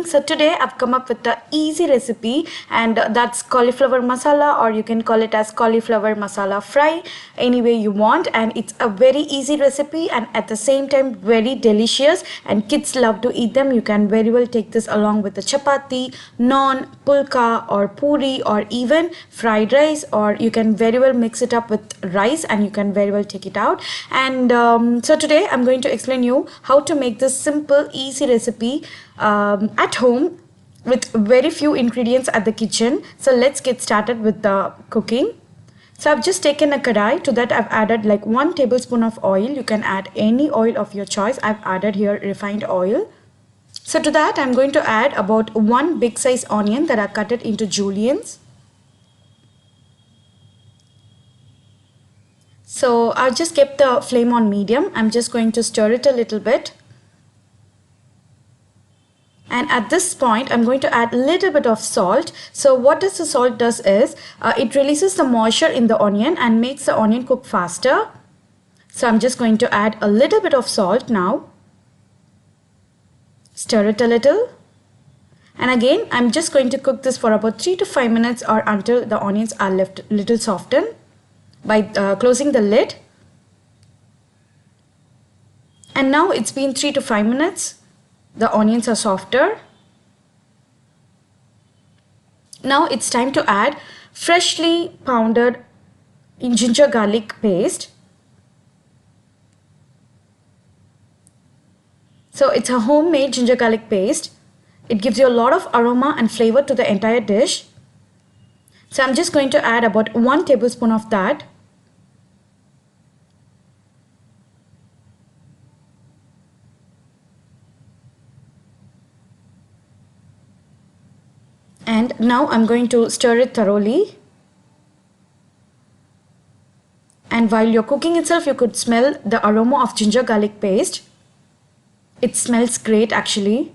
So today I've come up with the easy recipe, and that's cauliflower masala, or you can call it as cauliflower masala fry, any way you want. And it's a very easy recipe and at the same time very delicious, and kids love to eat them. You can very well take this along with the chapati, naan, pulka or puri, or even fried rice, or you can very well mix it up with rice and you can very well take it out. And so today I'm going to explain you how to make this simple easy recipe at home with very few ingredients at the kitchen. So let's get started with the cooking. So I've just taken a kadai. To that I've added like 1 tablespoon of oil. You can add any oil of your choice. I've added here refined oil. So to that I'm going to add about 1 big size onion that I cut it into juliennes. So I've just kept the flame on medium. I'm just going to stir it a little bit. And at this point I'm going to add a little bit of salt. So what the salt does is it releases the moisture in the onion and makes the onion cook faster. So I'm just going to add a little bit of salt now. Stir it a little. And again I'm just going to cook this for about 3 to 5 minutes, or until the onions are left a little softened, by closing the lid. And now it's been 3 to 5 minutes. The onions are softer. Now it's time to add freshly pounded ginger garlic paste. So it's a homemade ginger garlic paste. It gives you a lot of aroma and flavor to the entire dish. So I'm just going to add about 1 tablespoon of that. And now I'm going to stir it thoroughly. And while you're cooking itself, you could smell the aroma of ginger garlic paste. It smells great actually.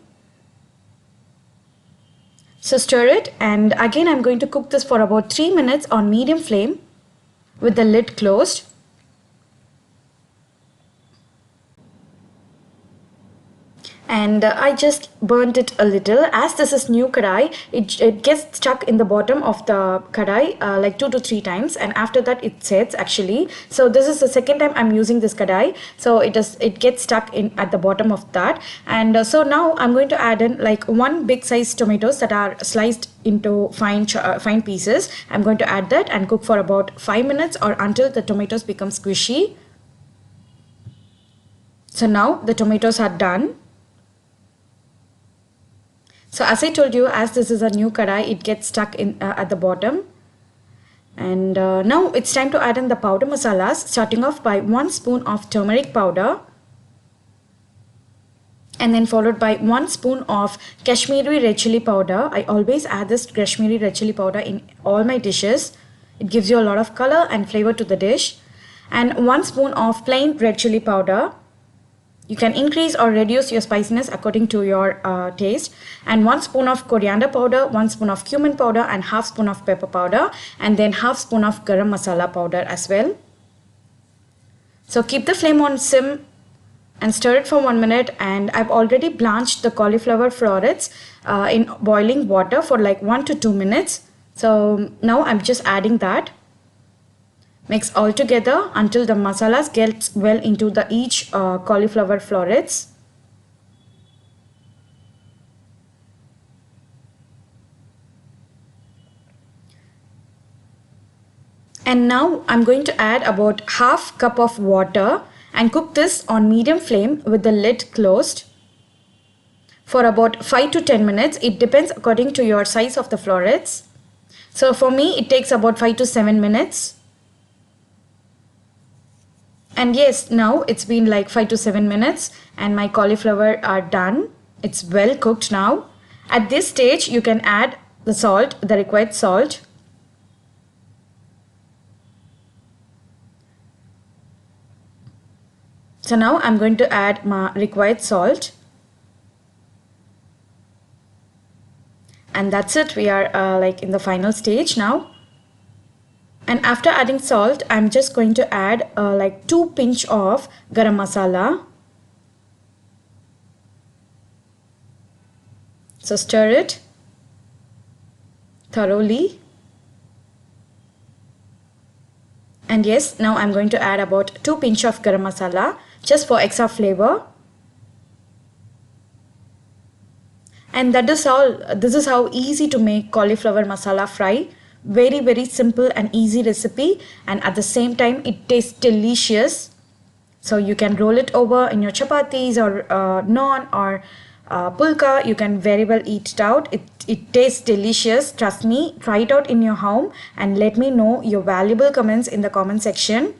So stir it, and again I'm going to cook this for about 3 minutes on medium flame with the lid closed. And I just burnt it a little. As this is new kadai, it gets stuck in the bottom of the kadai like 2 to 3 times, and after that it sets actually. So this is the second time I'm using this kadai, so it gets stuck in at the bottom of that. And so now I'm going to add in like 1 big size tomatoes that are sliced into fine pieces. I'm going to add that and cook for about 5 minutes, or until the tomatoes become squishy. So now the tomatoes are done. So as I told you, as this is a new kadai, it gets stuck in at the bottom. And now it's time to add in the powder masalas, starting off by 1 spoon of turmeric powder, and then followed by 1 spoon of Kashmiri red chili powder. I always add this Kashmiri red chili powder in all my dishes. It gives you a lot of color and flavor to the dish. And 1 spoon of plain red chili powder. You can increase or reduce your spiciness according to your taste. And 1 spoon of coriander powder, 1 spoon of cumin powder, and half spoon of pepper powder, and then half spoon of garam masala powder as well. So keep the flame on sim and stir it for 1 minute. And I've already blanched the cauliflower florets in boiling water for like 1 to 2 minutes. So now I'm just adding that. Mix all together until the masalas get well into each cauliflower florets. And now I'm going to add about half cup of water and cook this on medium flame with the lid closed for about 5 to 10 minutes. It depends according to your size of the florets. So for me it takes about 5 to 7 minutes. And yes, now it's been like 5 to 7 minutes and my cauliflower are done. It's well cooked now. At this stage, you can add the salt, the required salt. So now I'm going to add my required salt. And that's it. We are like in the final stage now. And after adding salt, I'm just going to add like 2 pinch of garam masala. So stir it thoroughly. And yes, now I'm going to add about 2 pinch of garam masala just for extra flavor. And that is all. This is how easy to make cauliflower masala fry. Very simple and easy recipe, and at the same time it tastes delicious. So you can roll it over in your chapatis or naan or pulka. You can very well eat it out. It tastes delicious. Trust me, try it out in your home and let me know your valuable comments in the comment section.